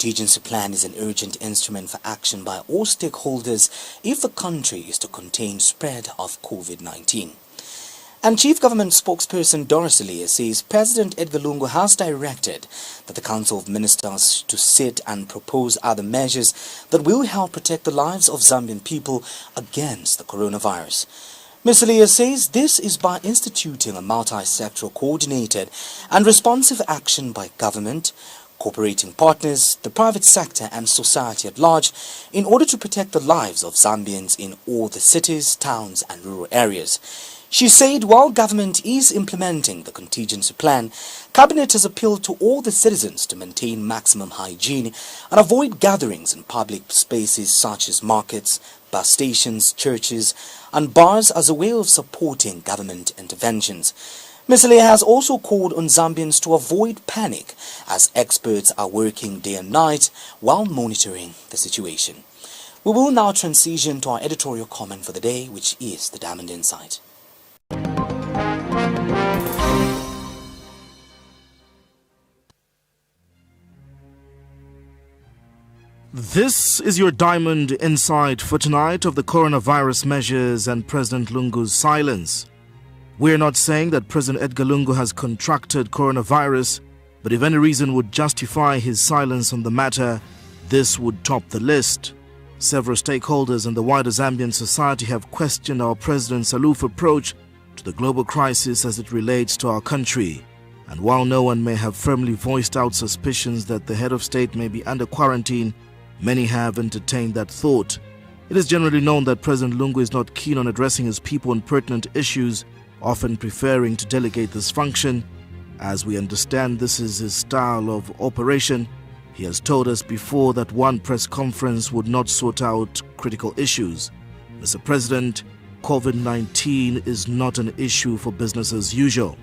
contingency plan is an urgent instrument for action by all stakeholders if the country is to contain spread of COVID-19. And Chief Government Spokesperson Doris Elias says President Edgar Lungu has directed that the Council of Ministers to sit and propose other measures that will help protect the lives of Zambian people against the coronavirus. Ms. Elias says this is by instituting a multi-sectoral coordinated and responsive action by government, cooperating partners, the private sector and society at large in order to protect the lives of Zambians in all the cities, towns and rural areas. She said while government is implementing the contingency plan, Cabinet has appealed to all the citizens to maintain maximum hygiene and avoid gatherings in public spaces such as markets, bus stations, churches and bars as a way of supporting government interventions. Ms. Elias has also called on Zambians to avoid panic as experts are working day and night while monitoring the situation. We will now transition to our editorial comment for the day, which is the Diamond Insight. This is your Diamond Insight for tonight of the coronavirus measures and President Lungu's silence. We're not saying that President Edgar Lungu has contracted coronavirus, but if any reason would justify his silence on the matter, this would top the list. Several stakeholders in the wider Zambian society have questioned our president's aloof approach to the global crisis as it relates to our country. And while no one may have firmly voiced out suspicions that the head of state may be under quarantine, many have entertained that thought. It is generally known that President Lungu is not keen on addressing his people on pertinent issues, often preferring to delegate this function. As we understand, this is his style of operation. He has told us before that one press conference would not sort out critical issues. Mr. President, COVID-19 is not an issue for business as usual.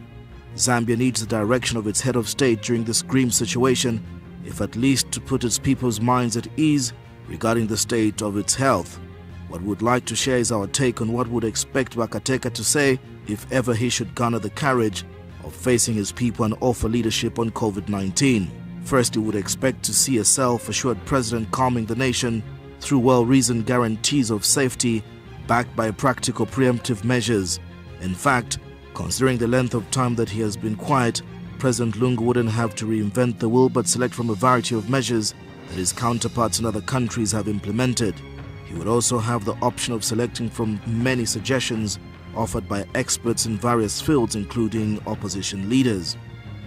Zambia needs the direction of its head of state during this grim situation, if at least to put its people's minds at ease regarding the state of its health. What we would like to share is our take on what would expect Wakateka to say if ever he should garner the courage of facing his people and offer leadership on COVID-19. First, he would expect to see a self-assured president calming the nation through well-reasoned guarantees of safety backed by practical preemptive measures. In fact, considering the length of time that he has been quiet, President Lungu wouldn't have to reinvent the wheel but select from a variety of measures that his counterparts in other countries have implemented. He would also have the option of selecting from many suggestions offered by experts in various fields, including opposition leaders.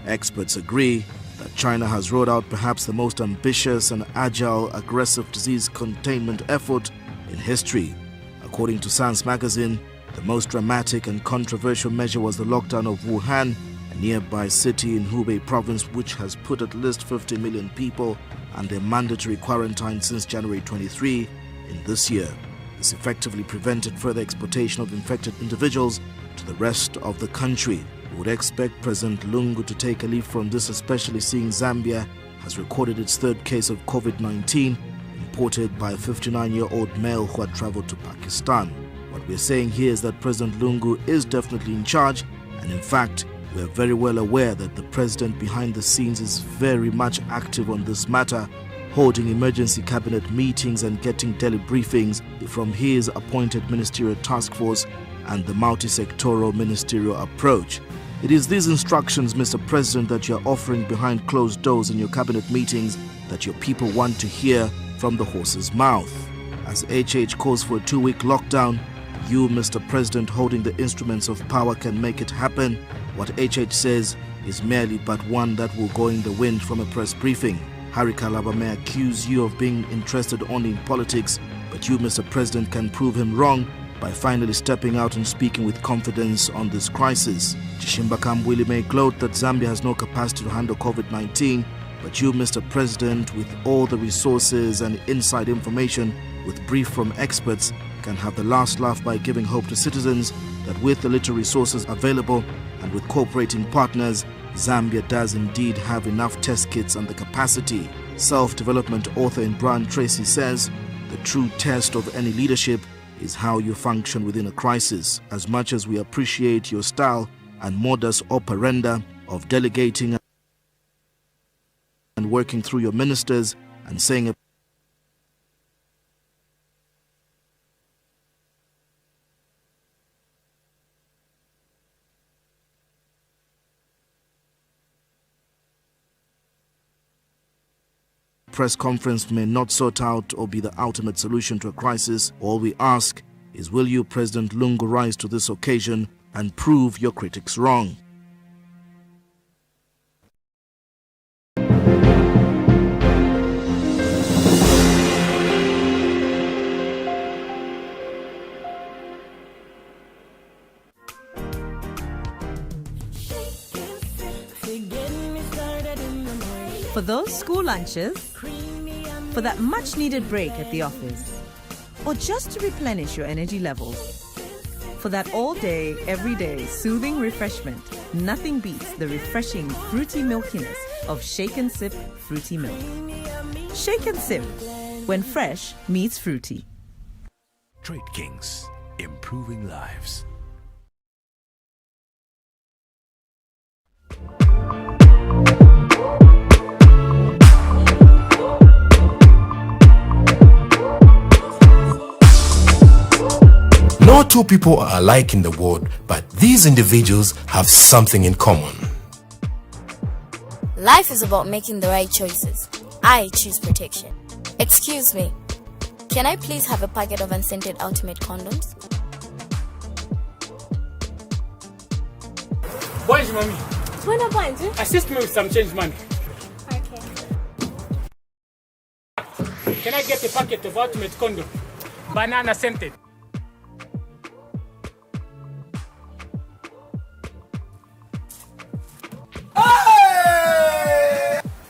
Experts agree that China has rolled out perhaps the most ambitious and agile aggressive disease containment effort in history. According to Science magazine, the most dramatic and controversial measure was the lockdown of Wuhan, a nearby city in Hubei province which has put at least 50 million people under mandatory quarantine since January 23 in this year. This effectively prevented further exportation of infected individuals to the rest of the country. We would expect President Lungu to take a leaf from this, especially seeing Zambia has recorded its third case of COVID-19 imported by a 59-year-old male who had traveled to Pakistan. What we're saying here is that President Lungu is definitely in charge, and in fact, we are very well aware that the president behind the scenes is very much active on this matter, holding emergency cabinet meetings and getting daily briefings from his appointed ministerial task force and the multi-sectoral ministerial approach. It is these instructions, Mr. President, that you are offering behind closed doors in your cabinet meetings that your people want to hear from the horse's mouth. As HH calls for a 2-week lockdown, you, Mr. President, holding the instruments of power can make it happen. What HH says is merely but one that will go in the wind from a press briefing. Harry Kalaba may accuse you of being interested only in politics, but you, Mr. President, can prove him wrong by finally stepping out and speaking with confidence on this crisis. Chishimba Kambwili may gloat that Zambia has no capacity to handle COVID-19, but you, Mr. President, with all the resources and inside information, with brief from experts, can have the last laugh by giving hope to citizens that with the little resources available and with cooperating partners, Zambia does indeed have enough test kits and the capacity. Self-development author in Brian Tracy says, the true test of any leadership is how you function within a crisis. As much as we appreciate your style and modus operandi of delegating and working through your ministers, and saying a press conference may not sort out or be the ultimate solution to a crisis. All we ask is, will you, President Lungu, rise to this occasion and prove your critics wrong? For those school lunches, for that much-needed break at the office, or just to replenish your energy levels. For that all-day, everyday soothing refreshment, nothing beats the refreshing fruity milkiness of Shake and Sip Fruity Milk. Shake and Sip, when fresh meets fruity. Trade Kings, improving lives. No two people are alike in the world, but these individuals have something in common. Life is about making the right choices. I choose protection. Excuse me, can I please have a packet of unscented Ultimate condoms? Bonjour, mommy. When I Assist me with some change money. Okay. Can I get a packet of Ultimate condom? Banana scented.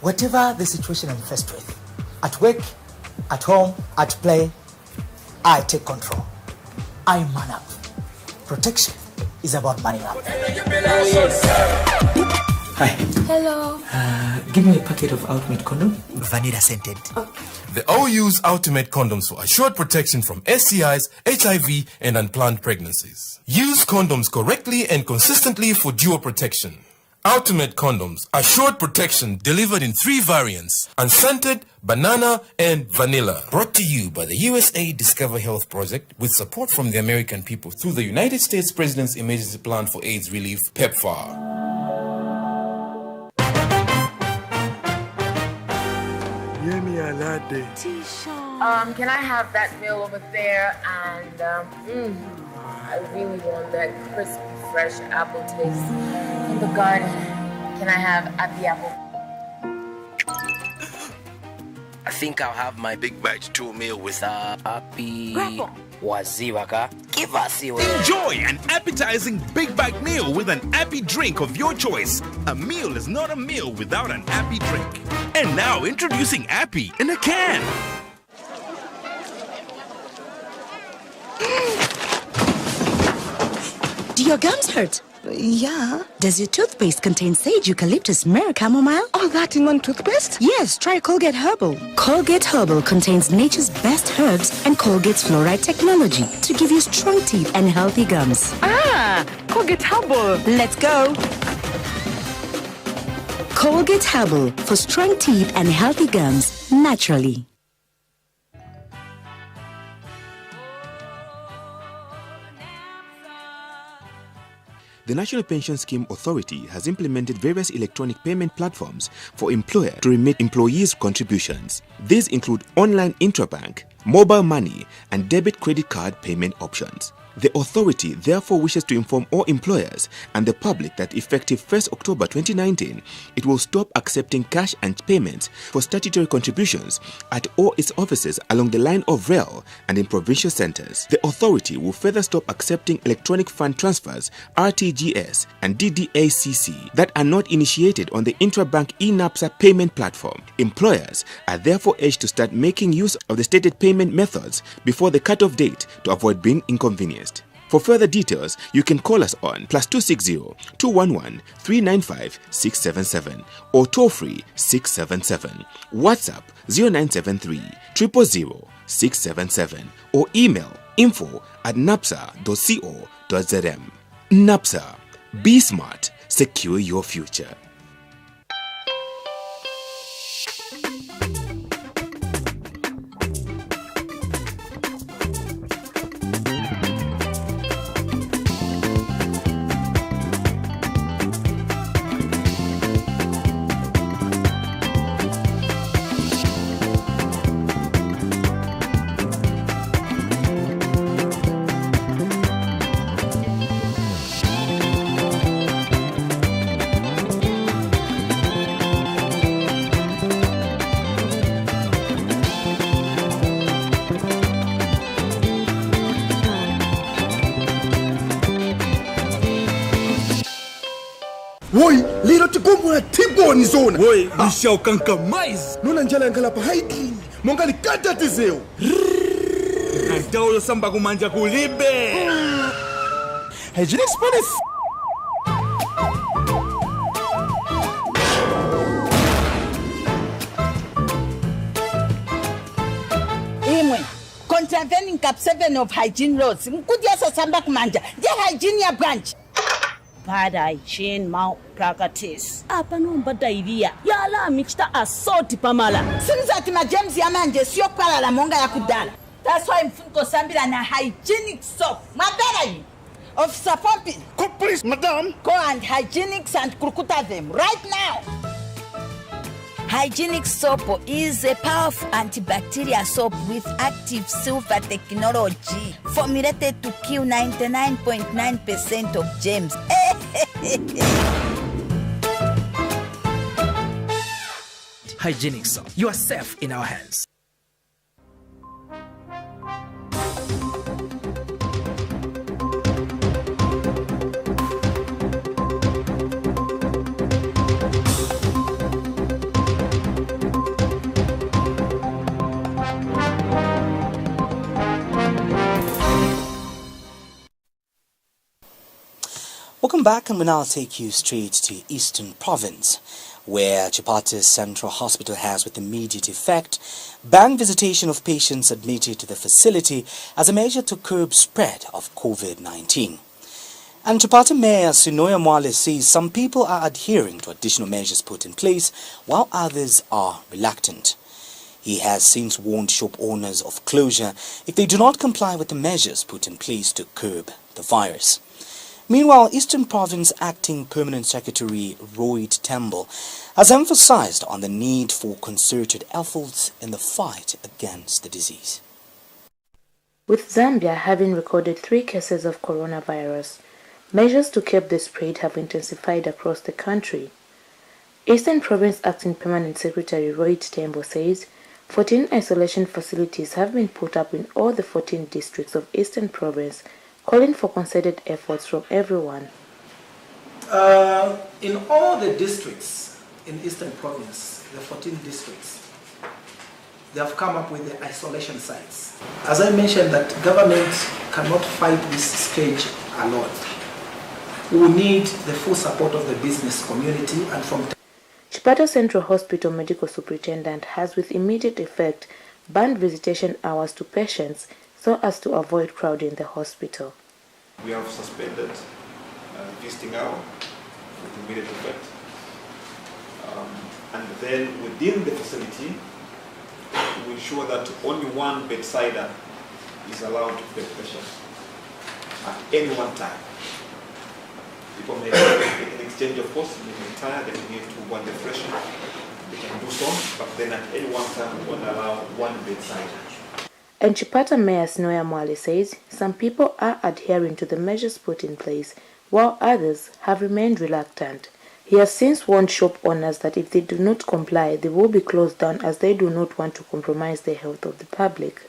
Whatever the situation I'm faced with, at work, at home, at play, I take control. I man up. Protection is about manning up. Hi. Hello. Give me a packet of Ultimate condom, vanilla scented. They all use Ultimate condoms for assured protection from STIs, HIV, and unplanned pregnancies. Use condoms correctly and consistently for dual protection. Ultimate condoms, assured protection delivered in 3 variants: unscented, banana, and vanilla. Brought to you by the USA Discover Health Project with support from the American people through the United States President's Emergency Plan for AIDS Relief, PEPFAR. Can I have that meal over there? And I really want that crispy, fresh apple taste from the garden. Can I have happy apple? I think I'll have my big bite 2 meal with happy waziwaka. Give us your Enjoy an appetizing big bite meal with an happy drink of your choice. A meal is not a meal without an happy drink. And now introducing Happy in a can. Do your gums hurt? Yeah. Does your toothpaste contain sage, eucalyptus, myrrh, chamomile? All that in one toothpaste? Yes, try Colgate Herbal. Colgate Herbal contains nature's best herbs and Colgate's fluoride technology to give you strong teeth and healthy gums. Ah, Colgate Herbal. Let's go. Colgate Herbal for strong teeth and healthy gums naturally. The National Pension Scheme Authority has implemented various electronic payment platforms for employers to remit employees' contributions. These include online intrabank, mobile money, and debit credit card payment options. The authority therefore wishes to inform all employers and the public that effective 1st October 2019, it will stop accepting cash and payments for statutory contributions at all its offices along the line of rail and in provincial centers. The authority will further stop accepting electronic fund transfers, RTGS, and DDACC that are not initiated on the Intrabank eNAPSA payment platform. Employers are therefore urged to start making use of the stated payment methods before the cutoff date to avoid being inconvenienced. For further details, you can call us on +260 211 395 677 or toll free 677, WhatsApp 0973 000 677 or email info@napsa.co.zm. NAPSA, be smart, secure your future. nizona boy nishaukanka mais nona njala ngala pa haiti mongali kata tizeo ntawo samba kumanja kulibe hygienic Spanish. Contravening Cap 7 of hygiene laws. Mkudiasa samba kumanja. Je hygiene ya branch. Bad hygiene malpractice. Apa no mbadairia. Yala michita assault pamala. Sinzati majems ya manje sio pala la monga ya kudala. That's why mfunko sambila na hygienic soap. Mabera you. Officer Pompi. Go please, madam. Go and hygienics and kurukuta them right now. Hygienic soap is a powerful antibacterial soap with active sulfur technology formulated to kill 99.9% of germs. Hygienic soap. You are safe in our hands. Welcome back, and we'll now take you straight to Eastern Province, where Chipata's Central Hospital has, with immediate effect, banned visitation of patients admitted to the facility as a measure to curb spread of COVID-19. And Chipata Mayor Sinoya Mwale says some people are adhering to additional measures put in place, while others are reluctant. He has since warned shop owners of closure if they do not comply with the measures put in place to curb the virus. Meanwhile, Eastern Province Acting Permanent Secretary Royd Temple has emphasized on the need for concerted efforts in the fight against the disease. With Zambia having recorded 3 cases of coronavirus, measures to curb the spread have intensified across the country. Eastern Province Acting Permanent Secretary Royd Temple says 14 isolation facilities have been put up in all the 14 districts of Eastern Province, calling for concerted efforts from everyone. In all the districts in Eastern Province, the 14 districts, they have come up with the isolation sites. As I mentioned, that government cannot fight this stage alone. We need the full support of the business community and from Chipata Central Hospital Medical Superintendent has with immediate effect banned visitation hours to patients so as to avoid crowding the hospital. We have suspended visiting hour with immediate effect. And then within the facility, we ensure that only one bedsider is allowed to bed patients at any one time. People may have an exchange of course, they may retire, they may need to want refreshing, they can do so, but then at any one time we won't allow one bedsider. And Chipata Mayor Sinoya Mwale says some people are adhering to the measures put in place, while others have remained reluctant. He has since warned shop owners that if they do not comply, they will be closed down as they do not want to compromise the health of the public.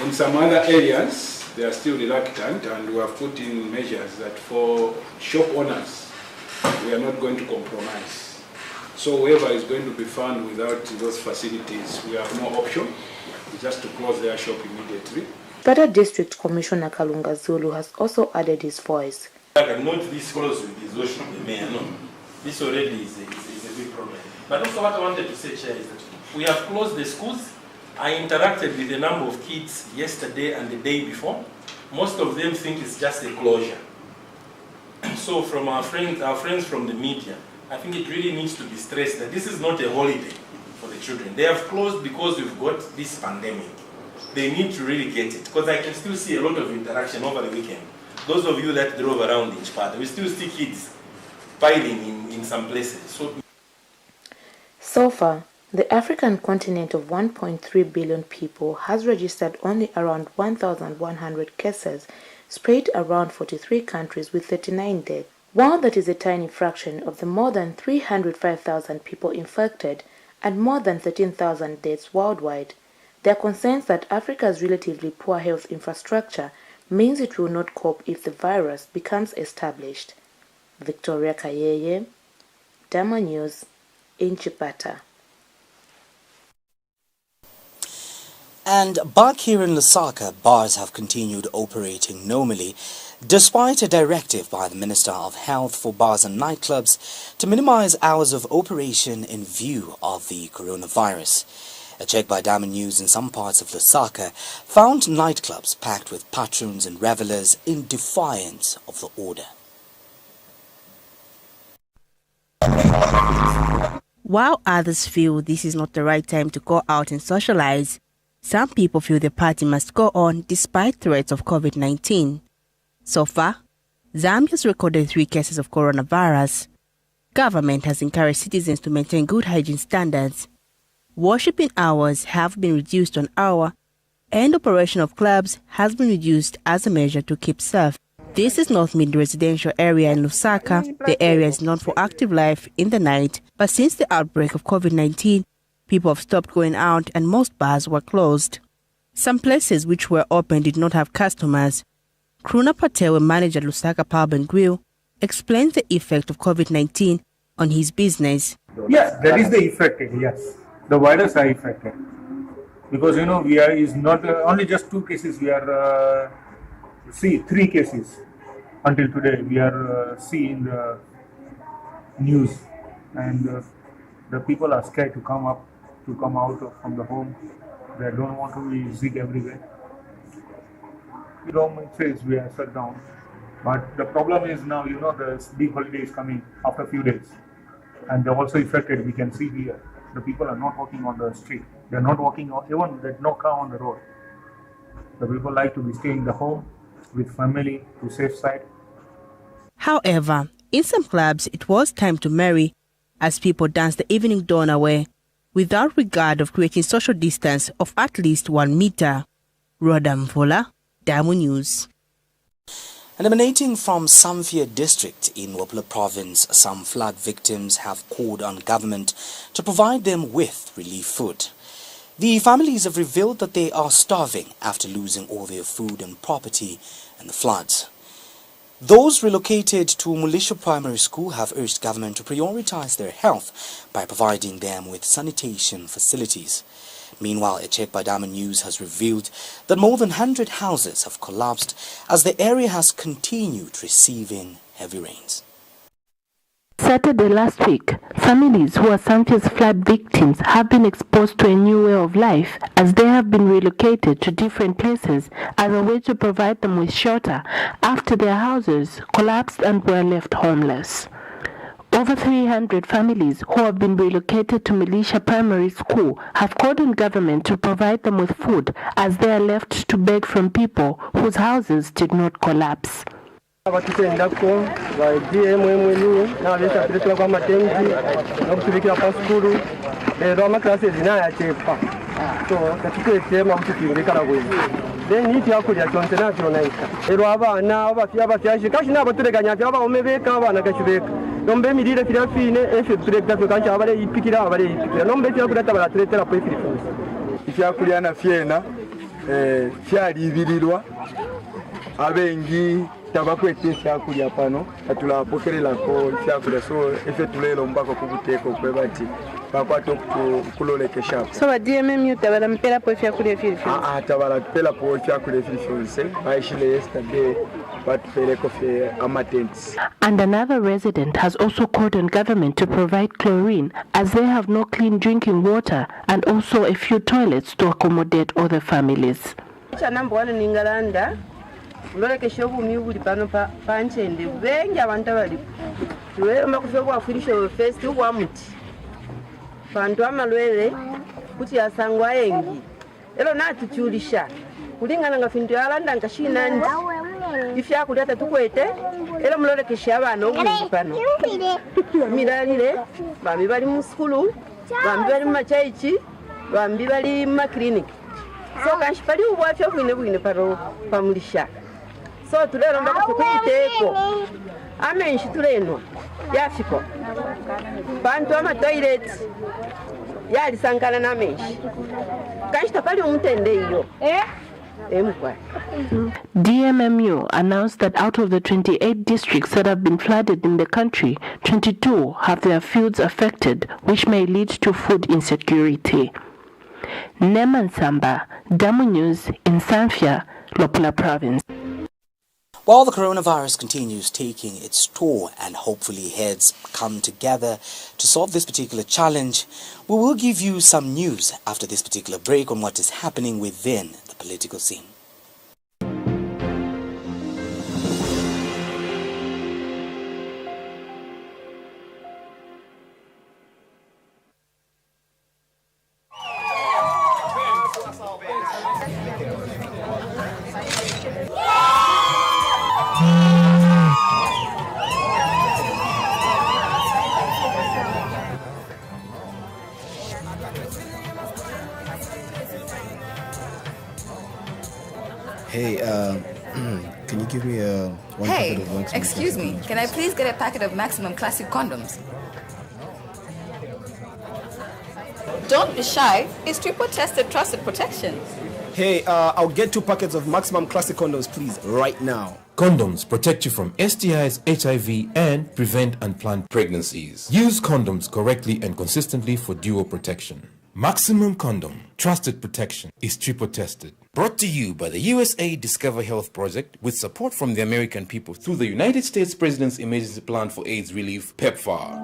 In some other areas, they are still reluctant, and we have put in measures that for shop owners, we are not going to compromise. So whoever is going to be found without those facilities, we have no option. Just to close their shop immediately. Chipata District Commissioner Kalunga Zulu has also added his voice. I cannot this close with the exhaustion of the mayor, no. This already is a big problem. But also what I wanted to say, Chair, is that we have closed the schools. I interacted with a number of kids yesterday and the day before. Most of them think it's just a closure. So from our friends from the media, I think it really needs to be stressed that this is not a holiday for the children. They have closed because we've got this pandemic. They need to really get it, because I can still see a lot of interaction over the weekend. Those of you that drove around in Chipata, we still see kids piling in some places. So far, the African continent of 1.3 billion people has registered only around 1,100 cases, spread around 43 countries with 39 deaths. While that is a tiny fraction of the more than 305,000 people infected, and more than 13,000 deaths worldwide, there are concerns that Africa's relatively poor health infrastructure means it will not cope if the virus becomes established. Victoria Kayeye, Dama News, in Chipata. And back here in Lusaka, bars have continued operating normally, despite a directive by the Minister of Health for bars and nightclubs to minimize hours of operation in view of the coronavirus. A check by Diamond News in some parts of Lusaka found nightclubs packed with patrons and revelers in defiance of the order. While others feel this is not the right time to go out and socialize, some people feel the party must go on despite threats of COVID-19. So far, Zambia's recorded 3 cases of coronavirus. Government has encouraged citizens to maintain good hygiene standards. Worshipping hours have been reduced to an hour, and operation of clubs has been reduced as a measure to keep safe. This is North Mid residential area in Lusaka. The area is known for active life in the night, but since the outbreak of COVID-19, people have stopped going out and most bars were closed. Some places which were open did not have customers. Kruna Patel, a manager at Lusaka Pub and Grill, explains the effect of COVID-19 on his business. Yes, that is the effect, yes. The virus are affected. Because, we are is not only just 2 cases, we are, 3 cases until today. We are seeing the news, and the people are scared to come out from the home. They don't want to be sick everywhere. Government says we are shut down, but the problem is now, the big holiday is coming after a few days, and they're also affected. We can see here, the people are not walking on the street. They're not walking on, even there's no car on the road. The people like to be staying in the home with family to safe side. However, in some clubs, it was time to marry as people danced the evening dawn away without regard of creating social distance of at least 1 meter. Rhoda Mvola, Diamond News. And emanating from Samfia district in Wapula province, some flood victims have called on government to provide them with relief food. The families have revealed that they are starving after losing all their food and property in the floods. Those relocated to Mulisho Primary School have urged government to prioritize their health by providing them with sanitation facilities. Meanwhile, a check by Diamond News has revealed that more than 100 houses have collapsed as the area has continued receiving heavy rains. Saturday last week, families who are Samfia's flood victims have been exposed to a new way of life as they have been relocated to different places as a way to provide them with shelter after their houses collapsed and were left homeless. Over 300 families who have been relocated to Militia Primary School have called on government to provide them with food as they are left to beg from people whose houses did not collapse. abatutendako bagiye mwemwenyu n'abesha kuletera kwa matengi n'okutubikira pa skulu rero amaklasi zinayatepa so katukwetema kutukimbikala bwezi then niti yakulya kyonse nakyo naika rero abana abafyashi kashi n'abatureganya byaba omebeka abana kashibeka nombe mirire kirafine efe turegda fyo kancha abale yipikira nombe tyakuleta balatuletera po ifirifusi ifyakulya na fyena fyalibirirwa abengi tabakwete fyakulya pano atulapokererako fyakulya so efe tulelo mbako kubuteko kwebati bakwata kulolekesha so badiyeme tabala mpela po fyakulya firifusi tabala tupela po fyakulya firifusi baishile yesterday batupeleko fe amatents. And another resident has also called on government to provide chlorine as they have no clean drinking water and also a few toilets to accommodate other families. Number 1 in England, ulolekesha obumi buli pano panchende bengi abantu abali tuwema kufe kwafurisha first wa muti bantu amalwele kuti asangwa yengi elo natuchulisha kulingana nga fintu yalanda nkashina ndi ifya kuleta tukwete elo mulolekesha abana obuli pano miralire bambi bali mu skulu bambi bali mu machaichi bambi bali mu clinic so kanshipali ubwafya bwine paro pamulisha so tulero mbako kuyiteko amenshi tuleno yafiko bantu ama toilet yali sankana na menshi kashita pali umutende iyo DMMU announced that out of the 28 districts that have been flooded in the country, 22 have their fields affected, which may lead to food insecurity. Nemansamba, Damu News in Sanfia, Lopula Province. While the coronavirus continues taking its toll and hopefully heads come together to solve this particular challenge, we will give you some news after this particular break on what is happening within the political scene. Hey, can you give me one Hey, packet of Maximum excuse Classic me. condoms? Can I please get a packet of Maximum Classic condoms? Don't be shy. It's triple tested, trusted protection. Hey, I'll get 2 packets of Maximum Classic condoms, please, right now. Condoms protect you from STIs, HIV, and prevent unplanned pregnancies. Use condoms correctly and consistently for dual protection. Maximum Condom, trusted protection, is triple tested. Brought to you by the USA Discover Health Project with support from the American people through the United States President's Emergency Plan for AIDS Relief, PEPFAR.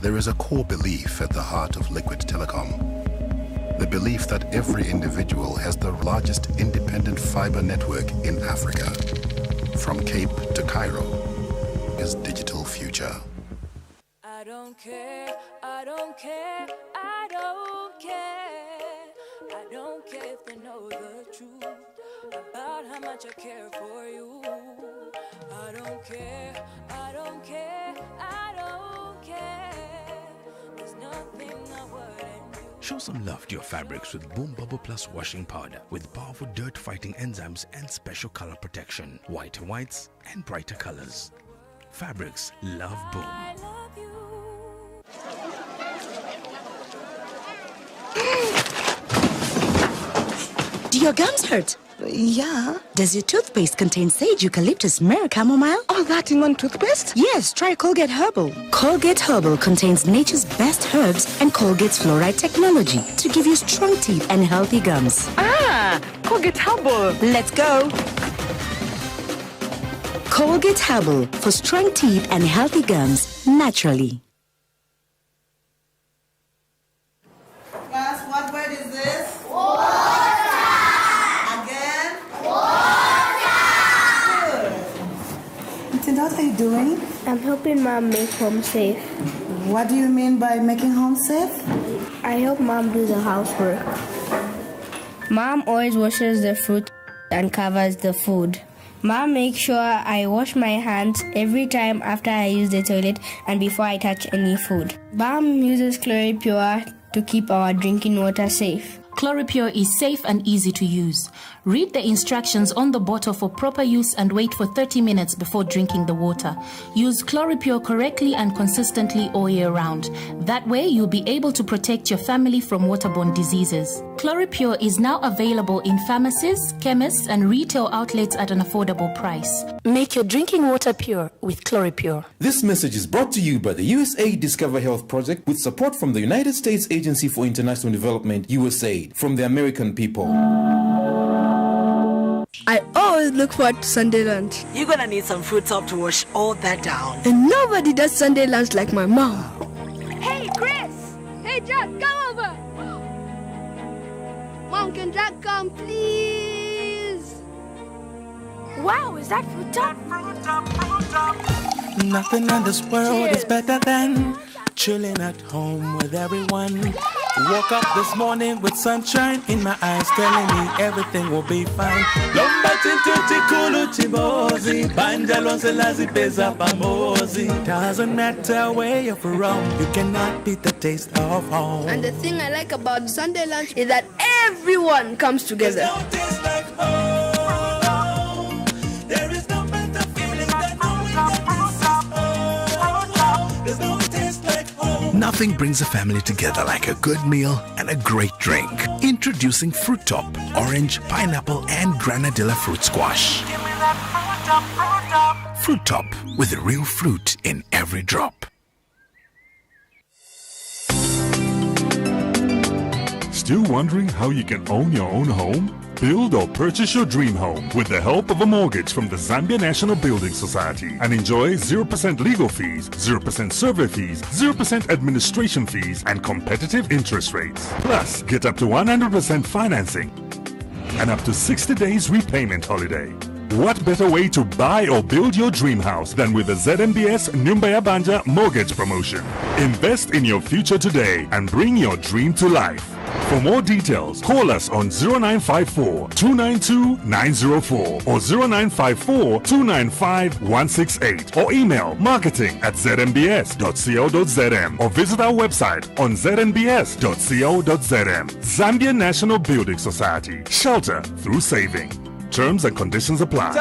There is a core belief at the heart of Liquid Telecom. The belief that every individual has the largest independent fiber network in Africa. From Cape to Cairo is digital future. I don't care, I don't care, I don't care. I don't care if they know the truth about how much I care for you. I don't care, I don't care, I don't care. There's nothing I wouldn't do. Show some love to your fabrics with Boom Bubble Plus washing powder with powerful dirt-fighting enzymes and special color protection. Whiter whites and brighter colors. Fabrics love Boom. Do your gums hurt? Yeah. Does your toothpaste contain sage, eucalyptus, myrrh, chamomile? All that in one toothpaste? Yes, try Colgate Herbal. Colgate Herbal contains nature's best herbs and Colgate's fluoride technology to give you strong teeth and healthy gums. Ah, Colgate Herbal. Let's go. Colgate Herbal for strong teeth and healthy gums naturally. Class, what word is this? What are you doing? I'm helping Mom make home safe. What do you mean by making home safe? I help Mom do the housework. Mom always washes the fruit and covers the food. Mom makes sure I wash my hands every time after I use the toilet and before I touch any food. Mom uses Chloripure to keep our drinking water safe. Chloripure is safe and easy to use. Read the instructions on the bottle for proper use and wait for 30 minutes before drinking the water. Use Chloripure correctly and consistently all year round. That way you'll be able to protect your family from waterborne diseases. Chloripure is now available in pharmacies, chemists, and retail outlets at an affordable price. Make your drinking water pure with Chloripure. This message is brought to you by the USA Discover Health Project with support from the United States Agency for International Development, USAID, from the American people. I always look forward to Sunday lunch. You're gonna need some fruit top to wash all that down. And nobody does Sunday lunch like my mom. Hey, Chris! Hey, Jack, come over! Mom, can Jack come, please? Wow, is that fruit top? Nothing in this world is better than chilling at home with everyone. Woke up this morning with sunshine in my eyes, telling me everything will be fine. Doesn't matter where you're from, you cannot beat the taste of home. And the thing I like about Sunday lunch is that everyone comes together. Now Nothing brings a family together like a good meal and a great drink. Introducing Fruit Top, orange, pineapple, and granadilla fruit squash. Fruit Top, with real fruit in every drop. Still wondering how you can own your own home? Build or purchase your dream home with the help of a mortgage from the Zambia National Building Society and enjoy 0% legal fees, 0% survey fees, 0% administration fees, and competitive interest rates. Plus, get up to 100% financing and up to 60 days repayment holiday. What better way to buy or build your dream house than with the ZMBS Nyumba ya Banja mortgage promotion? Invest in your future today and bring your dream to life. For more details, call us on 0954 292 904 or 0954 295 168 or email marketing@zmbs.co.zm or visit our website on znbs.co.zm. Zambia National Building Society. Shelter through saving. Terms and conditions apply.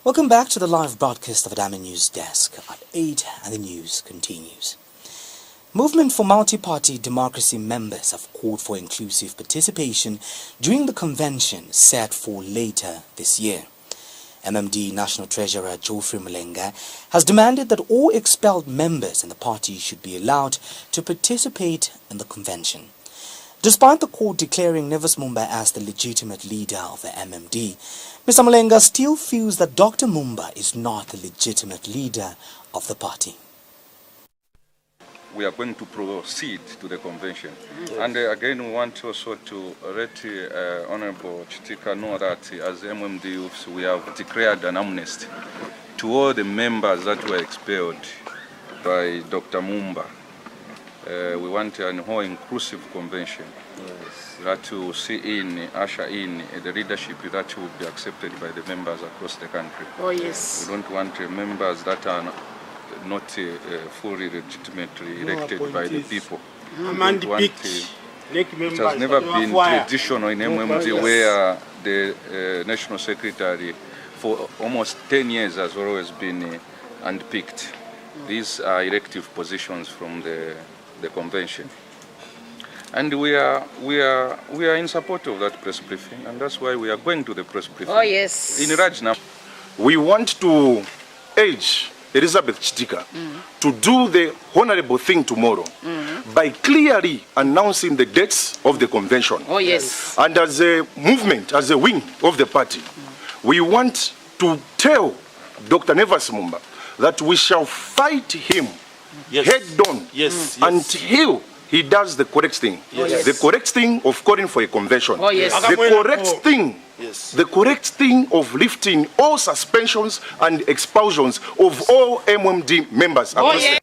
Welcome back to the live broadcast of Adama Newsdesk at 8, and the news continues. Movement for Multi-Party Democracy members have called for inclusive participation during the convention set for later this year. MMD National Treasurer Geoffrey Mulenga has demanded that all expelled members in the party should be allowed to participate in the convention. Despite the court declaring Nevus Mumba as the legitimate leader of the MMD, Mr. Mulenga still feels that Dr. Mumba is not the legitimate leader of the party. We are going to proceed to the convention. Yes. And again, we want also to let Honorable Chitika know that as MMD youths, we have declared an amnesty to all the members that were expelled by Dr. Mumba. We want an whole inclusive convention. Yes. That will usher in the leadership that will be accepted by the members across the country. Oh yes. We don't want members that are not fully legitimately elected by the people. It has never been traditional in MMD where the National Secretary for almost 10 years has always been handpicked. These are elective positions from the convention. And we are in support of that press briefing, and that's why we are going to the press briefing. Oh yes. In Rajna. We want to urge Elizabeth Chitika to do the honorable thing tomorrow by clearly announcing the dates of the convention. Oh yes. And as a movement, as a wing of the party, we want to tell Dr. Nevus Mumba that we shall fight him head on until he does the correct thing. Yes. The correct thing of calling for a convention. Oh yes. The correct thing. Yes. The correct thing of lifting all suspensions and expulsions of all MMD members. Oh, yeah.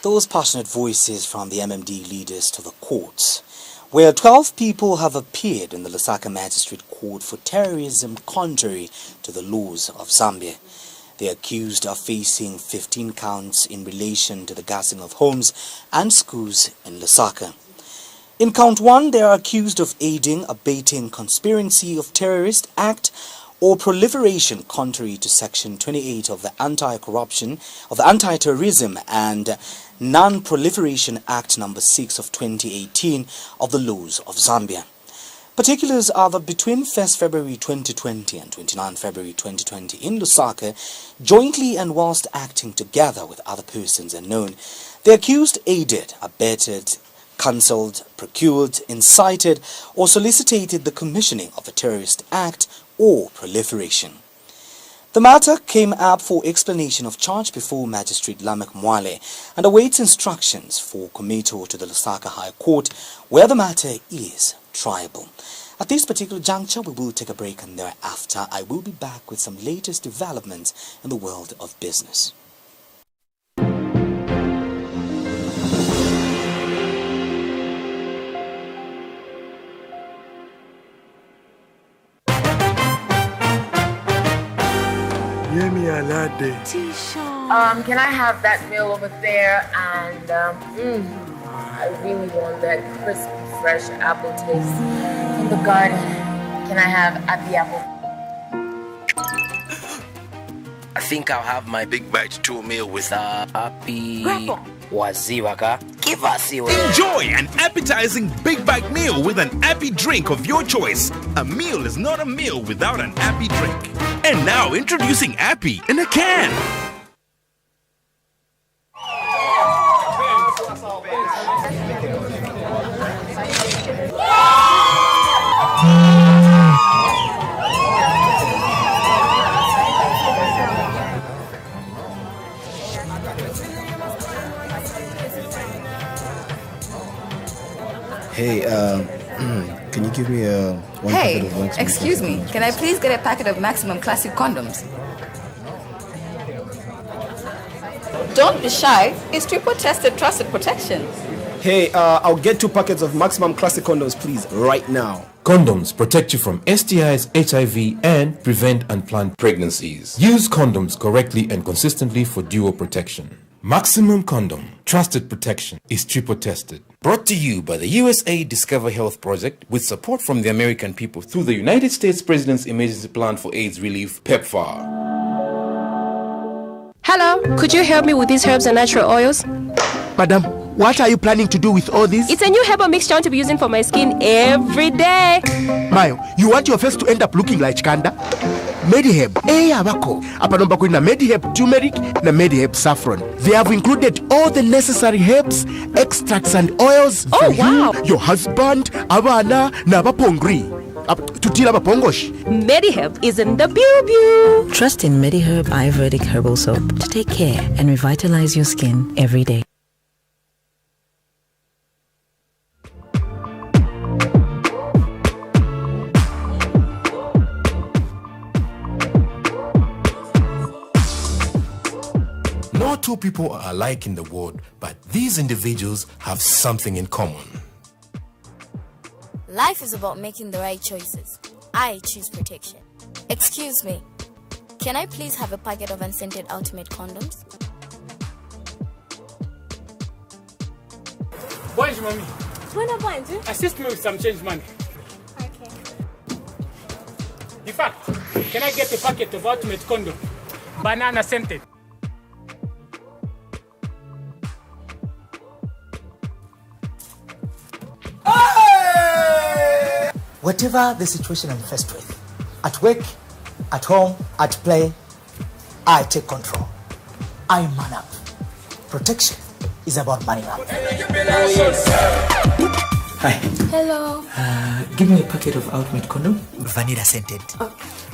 Those passionate voices from the MMD leaders to the courts, where 12 people have appeared in the Lusaka Magistrate Court for terrorism contrary to the laws of Zambia. The accused are facing 15 counts in relation to the gassing of homes and schools in Lusaka. In count 1, they are accused of aiding, abetting conspiracy of terrorist act or proliferation contrary to Section 28 of the Anti-Terrorism and Non-Proliferation Act No. 6 of 2018 of the laws of Zambia. Particulars are that between 1st February 2020 and 29 February 2020 in Lusaka, jointly and whilst acting together with other persons unknown, the accused aided, abetted, counselled, procured, incited, or solicited the commissioning of a terrorist act or proliferation. The matter came up for explanation of charge before Magistrate Lamek Mwale and awaits instructions for committal to the Lusaka High Court, where the matter is triable. At this particular juncture, we will take a break, and thereafter I will be back with some latest developments in the world of business. me a latte. Can I have that meal over there? And I really want that crisp, fresh apple taste from the garden. Can I have happy apple? I think I'll have my big bite 2 meal with happy waziwaka. Give us your Enjoy an appetizing big bite meal with an happy drink of your choice. A meal is not a meal without an happy drink. And now introducing Happy in a can. Hey, can you give me one packet of Maximum? Excuse me. Can I please get a packet of Maximum Classic condoms? Don't be shy. It's triple tested, trusted protection. Hey, I'll get 2 packets of Maximum Classic condoms, please, right now. Condoms protect you from STIs, HIV, and prevent unplanned pregnancies. Use condoms correctly and consistently for dual protection. Maximum Condom, trusted protection, is triple tested. Brought to you by the USA Discover Health Project with support from the American people through the United States President's Emergency Plan for AIDS Relief, PEPFAR. Hello, could you help me with these herbs and natural oils? Madam, what are you planning to do with all this? It's a new herbal mixture I want to be using for my skin every day. Mayo, you want your face to end up looking like Kanda? Mediheb, abako. Apanomba kuna Mediheb turmeric na Mediheb saffron. They have included all the necessary herbs, extracts and oils for you, your husband, abana na bapongri. Tutila bapongosh. Mediheb is in the pew. Trust in Mediherb Ayurvedic Herbal Soap to take care and revitalize your skin every day. No 2 people are alike in the world, but these individuals have something in common. Life is about making the right choices. I choose protection. Excuse me. Can I please have a packet of unscented Ultimate condoms? Bonjour, mommy. Bonjour. Assist me with some change money. Okay. In fact, can I get a packet of Ultimate condom? Banana scented. Whatever the situation I'm faced with, at work, at home, at play, I take control. I man up. Protection is about manning up. Hi. Hello. Give me a packet of Ultimate condom, vanilla scented.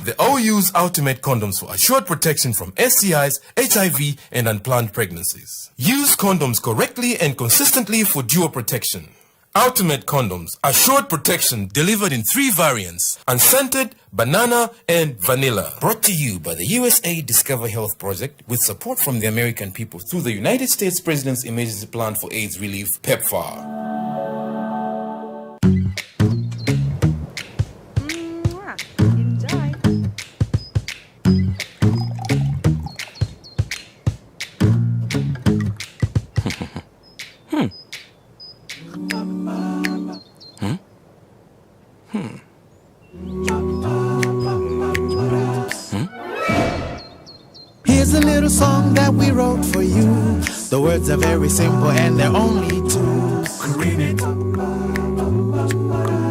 They all use Ultimate condoms for assured protection from STIs, HIV, and unplanned pregnancies. Use condoms correctly and consistently for dual protection. Ultimate condoms, assured protection delivered in 3 variants: unscented, banana, and vanilla. Brought to you by the USA Discover Health Project with support from the American people through the United States President's Emergency Plan for AIDS Relief, PEPFAR. Here's a little song that we wrote for you. The words are very simple and they're only 2. Scream it.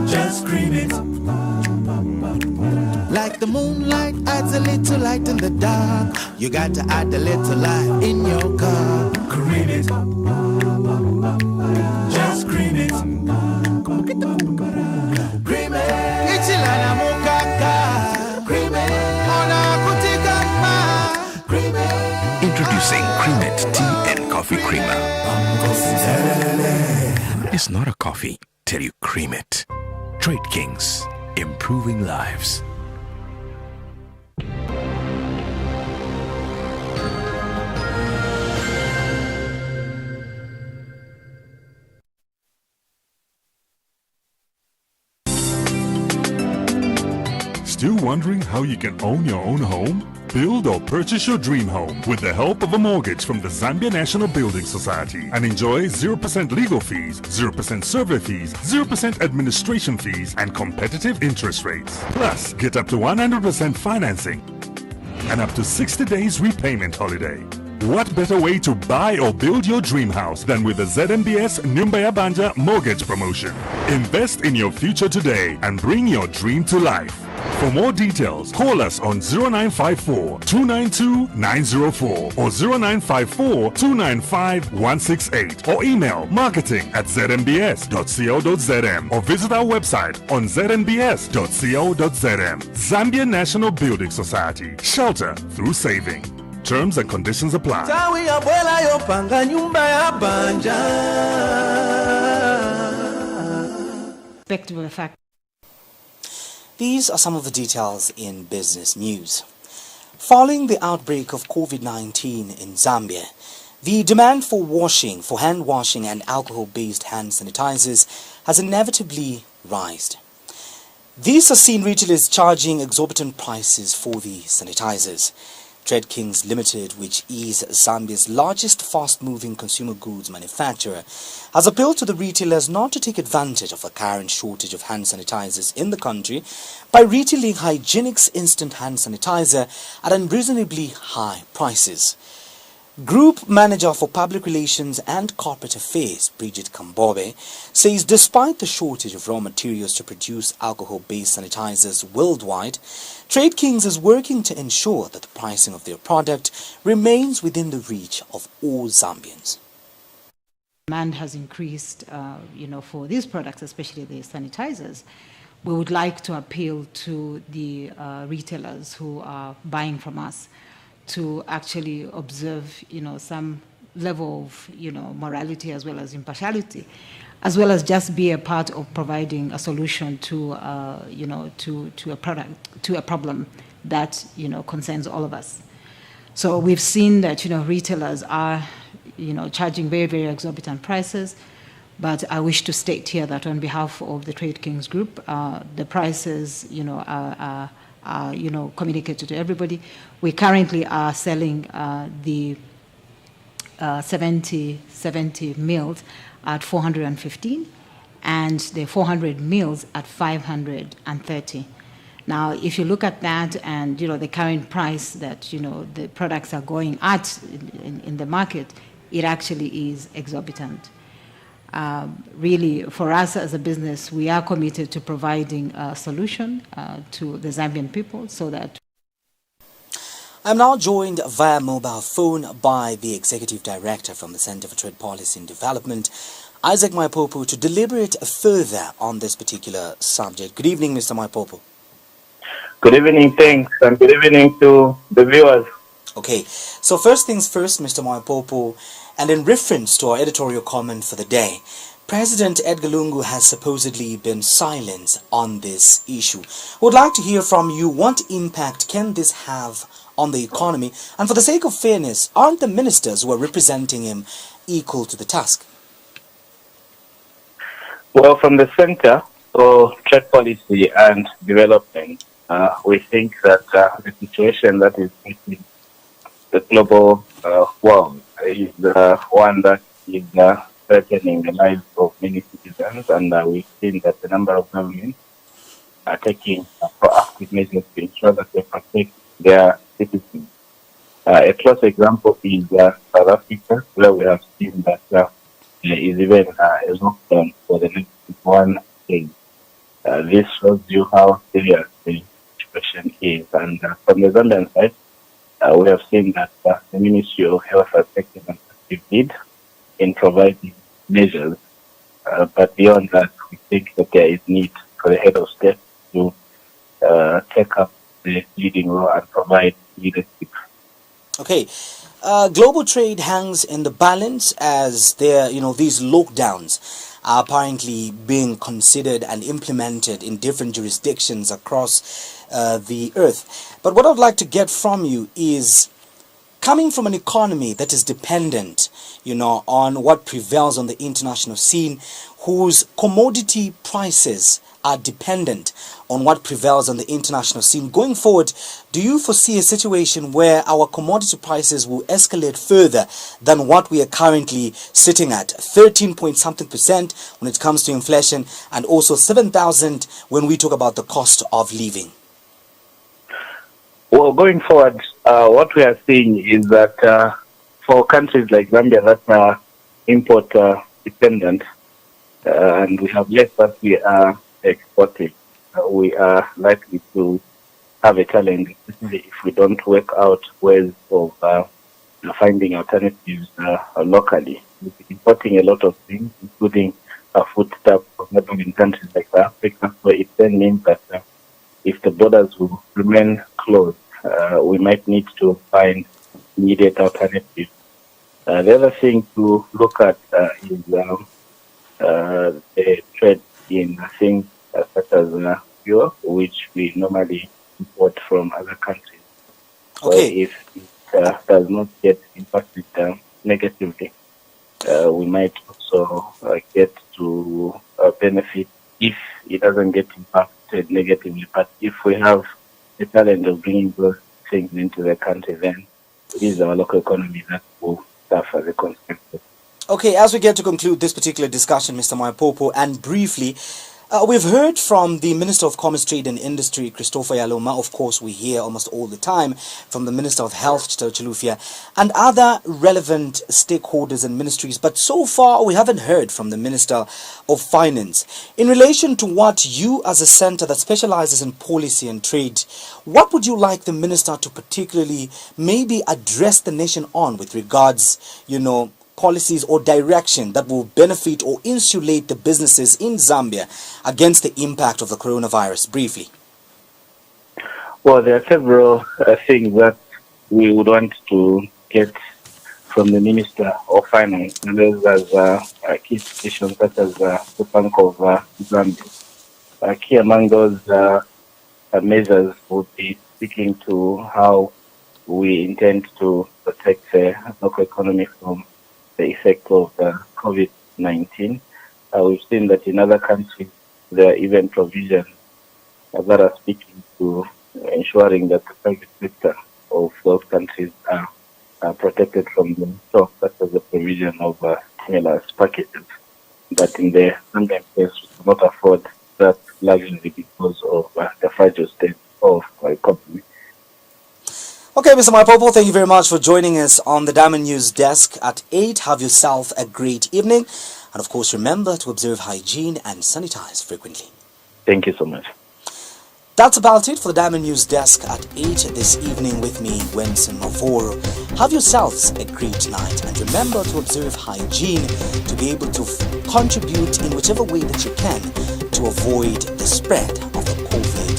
Just scream it. Like the moonlight adds a little light in the dark, you got to add a little light in your car. Scream it. Just scream it. Scream it. Ichilana mukaka. Scream it. Ona kutikama. Scream it. Introducing Cream It Tea and Coffee Creamer. It's not a coffee till you cream it. Trade Kings, improving lives. Still wondering how you can own your own home? Build or purchase your dream home with the help of a mortgage from the Zambia National Building Society and enjoy 0% legal fees, 0% survey fees, 0% administration fees, and competitive interest rates. Plus, get up to 100% financing and up to 60 days repayment holiday. What better way to buy or build your dream house than with the ZNBS Nyumba ya Banja mortgage promotion? Invest in your future today and bring your dream to life. For more details, call us on 0954 292 904 or 0954 295 168 or email marketing@znbs.co.zm or visit our website on znbs.co.zm. Zambia National Building Society. Shelter through saving. Terms and conditions apply. Respectable of the fact. These are some of the details in business news. Following the outbreak of COVID-19 in Zambia, the demand for hand washing and alcohol-based hand sanitizers has inevitably risen. These have seen retailers charging exorbitant prices for the sanitizers. Trade Kings Limited, which is Zambia's largest fast-moving consumer goods manufacturer, has appealed to the retailers not to take advantage of a current shortage of hand sanitizers in the country by retailing Hygienics instant hand sanitizer at unreasonably high prices. Group Manager for Public Relations and Corporate Affairs, Bridget Kambobe, says despite the shortage of raw materials to produce alcohol-based sanitizers worldwide, Trade Kings is working to ensure that the pricing of their product remains within the reach of all Zambians. Demand has increased, for these products, especially the sanitizers. We would like to appeal to the retailers who are buying from us to actually observe, some level of, morality as well as impartiality, as well as just be a part of providing a solution to, to a problem that, concerns all of us. So we've seen that, retailers are, charging very, very exorbitant prices. But I wish to state here that on behalf of the Trade Kings Group, the prices, are communicated to everybody. We currently are selling the 70 mils at 415 and the 400 mils at 530. Now, if you look at that and, the current price that, the products are going at in the market, it actually is exorbitant. Really, for us as a business, we are committed to providing a solution to the Zambian people so that. I'm now joined via mobile phone by the Executive Director from the Center for Trade Policy and Development, Isaac Maipopo, to deliberate further on this particular subject. Good evening, Mr. Maipopo. Good evening, thanks, and good evening to the viewers. Okay, so first things first, Mr. Maipopo, and in reference to our editorial comment for the day, President Edgar Lungu has supposedly been silent on this issue. Would like to hear from you, what impact can this have on the economy? And for the sake of fairness, aren't the ministers who are representing him equal to the task? Well, from the Center for Trade Policy and Development, we think that the situation that is facing the global world is one that is threatening the lives of many citizens, and we've seen that the number of governments are taking proactive measures to ensure that they protect their citizens. A close example is South Africa, where we have seen that there is even a lockdown for the next 1 day. This shows you how serious the situation is. And from the Zambian side, we have seen that the Ministry of Health has taken an active lead in providing measures. But beyond that, we think that there is need for the head of state to take up the leading role and provide leadership. Okay. Global trade hangs in the balance as there, these lockdowns are apparently being considered and implemented in different jurisdictions across the earth. But what I'd like to get from you is, coming from an economy that is dependent, on what prevails on the international scene, whose commodity prices are dependent on what prevails on the international scene. Going forward, do you foresee a situation where our commodity prices will escalate further than what we are currently sitting at? 13 point something percent when it comes to inflation, and also 7,000 when we talk about the cost of living. Well, going forward, what we are seeing is that for countries like Zambia that are import dependent, and we have less that we are exporting, we are likely to have a challenge, especially if we don't work out ways of finding alternatives locally. We're importing a lot of things, including foodstuff from neighboring countries like Africa. So it then means that if the borders will remain closed, we might need to find immediate alternatives. The other thing to look at is the trade in things such as fuel, which we normally import from other countries. Okay. So if it does not get impacted negatively, we might also get to benefit if it doesn't get impacted negatively. But if we have the challenge of bringing those things into the country, then it is our local economy that will suffer the consequences. Okay, as we get to conclude this particular discussion, Mr. Maipopo, and briefly, we've heard from the Minister of Commerce, Trade and Industry, Christopher Yaloma. Of course, we hear almost all the time from the Minister of Health, Chito Chilufya, and other relevant stakeholders and ministries. But so far, we haven't heard from the Minister of Finance. In relation to what you, as a center that specializes in policy and trade, what would you like the Minister to particularly maybe address the nation on with regards, policies or direction that will benefit or insulate the businesses in Zambia against the impact of the coronavirus? Briefly. Well, there are several things that we would want to get from the Minister of Finance, and those as key institutions such as the Bank of Zambia. Key among those measures would be speaking to how we intend to protect the local economy from the effect of COVID-19. We've seen that in other countries there are even provisions that are speaking to ensuring that the private sector of those countries are protected from the shock, such as the provision of stimulus packages. But in the Zambian case, we cannot afford that largely because of the fragile state of our economy. Okay, Mr. Maipopo, thank you very much for joining us on the Diamond News Desk at 8. Have yourself a great evening. And of course, remember to observe hygiene and sanitize frequently. Thank you so much. That's about it for the Diamond News Desk at 8 this evening with me, Wenson Mavoro. Have yourselves a great night. And remember to observe hygiene to be able to contribute in whichever way that you can to avoid the spread of the COVID-19.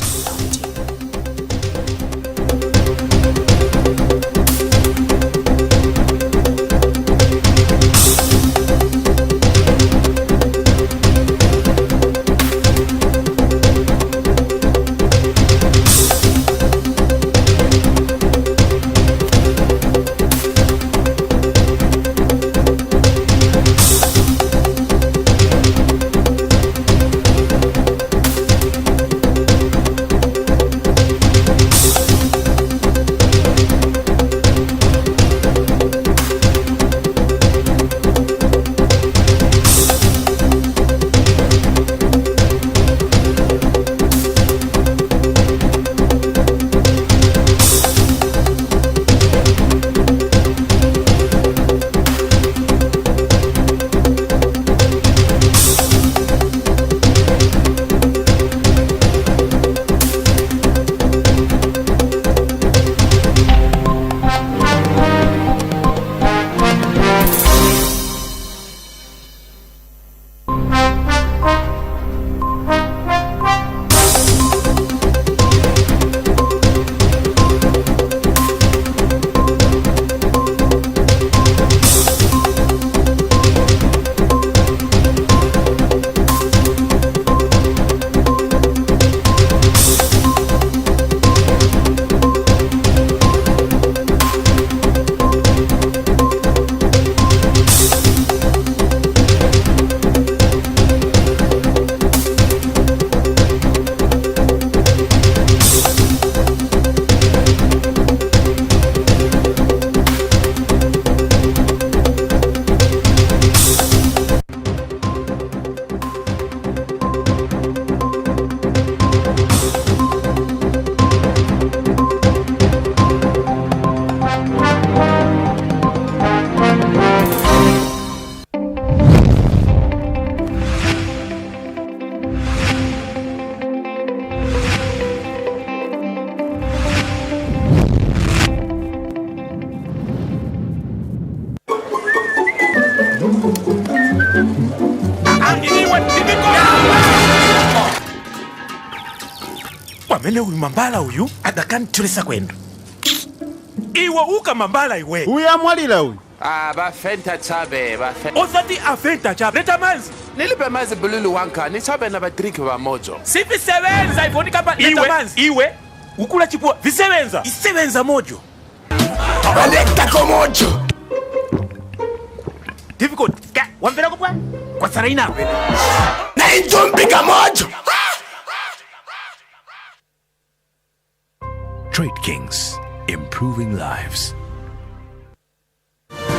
wene uyu mambala uyu adakantulisa kwendo iwe uka mambala iwe uyamwalira uyu bafenta chabe osati afenta chabe leta manzi nilipe mazi bululu wanka nichabe na badriki wa mojo sivisebenza ivoni kapa leta manzi iwe ukula chipua visebenza isebenza mojo baleta komojo difficult wamvela kubwa kwa saraina na intumbika mojo. Trade Kings, improving lives.